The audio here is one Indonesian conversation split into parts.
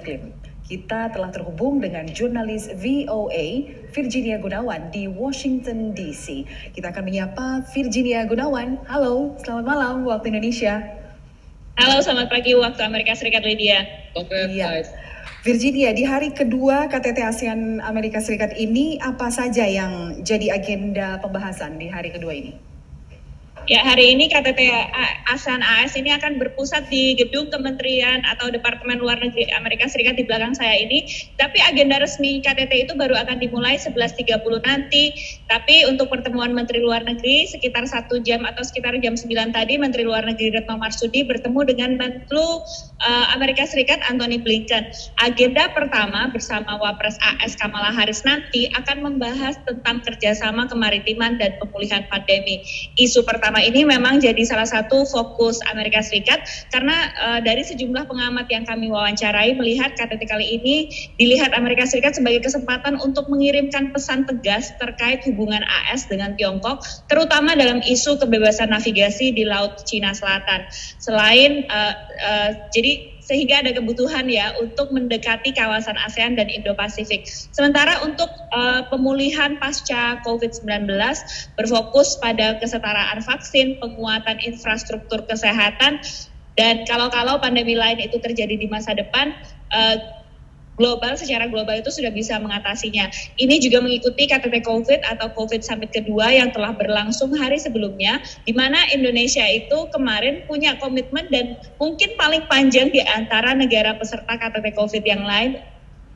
iklim. Kita telah terhubung dengan jurnalis VOA Virginia Gunawan di Washington DC. Kita akan menyapa Virginia Gunawan. Halo, selamat malam waktu Indonesia. Halo, selamat pagi waktu Amerika Serikat, Lydia. Iya. Virginia, di hari kedua KTT ASEAN Amerika Serikat ini apa saja yang jadi agenda pembahasan di hari kedua ini? Ya, hari ini KTT ASEAN AS ini akan berpusat di gedung Kementerian atau Departemen Luar Negeri Amerika Serikat di belakang saya ini. Tapi agenda resmi KTT itu baru akan dimulai 11.30 nanti. Tapi untuk pertemuan Menteri Luar Negeri sekitar 1 jam atau sekitar jam 9 tadi, Menteri Luar Negeri Retno Marsudi bertemu dengan Menlu Amerika Serikat Antony Blinken. Agenda pertama bersama Wapres AS Kamala Harris nanti akan membahas tentang kerjasama kemaritiman dan pemulihan pandemi. Isu pertama ini memang jadi salah satu fokus Amerika Serikat karena dari sejumlah pengamat yang kami wawancarai melihat KTT kali ini dilihat Amerika Serikat sebagai kesempatan untuk mengirimkan pesan tegas terkait hubungan AS dengan Tiongkok, terutama dalam isu kebebasan navigasi di Laut Cina Selatan. Sehingga ada kebutuhan ya untuk mendekati kawasan ASEAN dan Indo-Pasifik. Sementara untuk pemulihan pasca COVID-19 berfokus pada kesetaraan vaksin, penguatan infrastruktur kesehatan, dan kalau pandemi lain itu terjadi di masa depan, secara global itu sudah bisa mengatasinya. Ini juga mengikuti KTT COVID atau COVID Summit kedua yang telah berlangsung hari sebelumnya, di mana Indonesia itu kemarin punya komitmen dan mungkin paling panjang di antara negara peserta KTT COVID yang lain.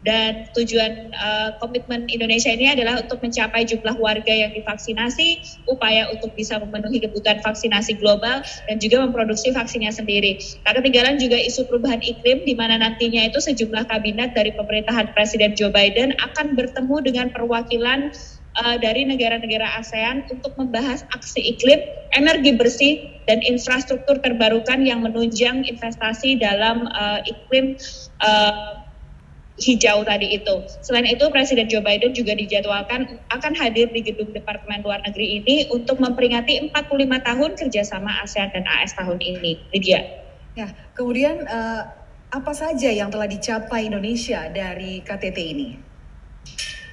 Dan tujuan komitmen Indonesia ini adalah untuk mencapai jumlah warga yang divaksinasi, upaya untuk bisa memenuhi kebutuhan vaksinasi global, dan juga memproduksi vaksinnya sendiri. Tak ketinggalan juga isu perubahan iklim, di mana nantinya itu sejumlah kabinet dari pemerintahan Presiden Joe Biden akan bertemu dengan perwakilan dari negara-negara ASEAN untuk membahas aksi iklim, energi bersih, dan infrastruktur terbarukan yang menunjang investasi dalam iklim hijau tadi itu. Selain itu, Presiden Joe Biden juga dijadwalkan akan hadir di gedung Departemen Luar Negeri ini untuk memperingati 45 tahun kerjasama ASEAN dan AS tahun ini. Lydia. Ya, kemudian apa saja yang telah dicapai Indonesia dari KTT ini?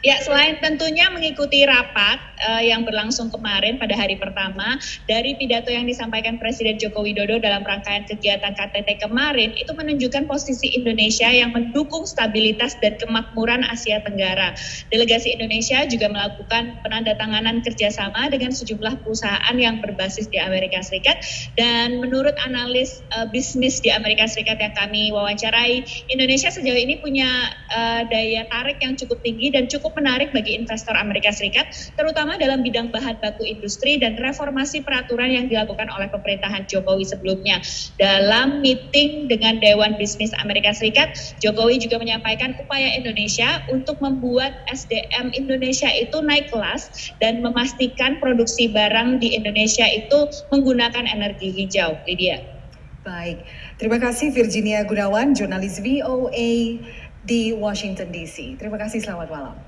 Ya, selain tentunya mengikuti rapat yang berlangsung kemarin pada hari pertama, dari pidato yang disampaikan Presiden Joko Widodo dalam rangkaian kegiatan KTT kemarin, itu menunjukkan posisi Indonesia yang mendukung stabilitas dan kemakmuran Asia Tenggara. Delegasi Indonesia juga melakukan penandatanganan kerjasama dengan sejumlah perusahaan yang berbasis di Amerika Serikat, dan menurut analis bisnis di Amerika Serikat yang kami wawancarai, Indonesia sejauh ini punya daya tarik yang cukup tinggi dan cukup menarik bagi investor Amerika Serikat, terutama dalam bidang bahan baku industri dan reformasi peraturan yang dilakukan oleh pemerintahan Jokowi sebelumnya. Dalam meeting dengan Dewan Bisnis Amerika Serikat, Jokowi juga menyampaikan upaya Indonesia untuk membuat SDM Indonesia itu naik kelas dan memastikan produksi barang di Indonesia itu menggunakan energi hijau. Lydia. Baik, terima kasih Virginia Gunawan, jurnalis VOA di Washington DC. Terima kasih, selamat malam.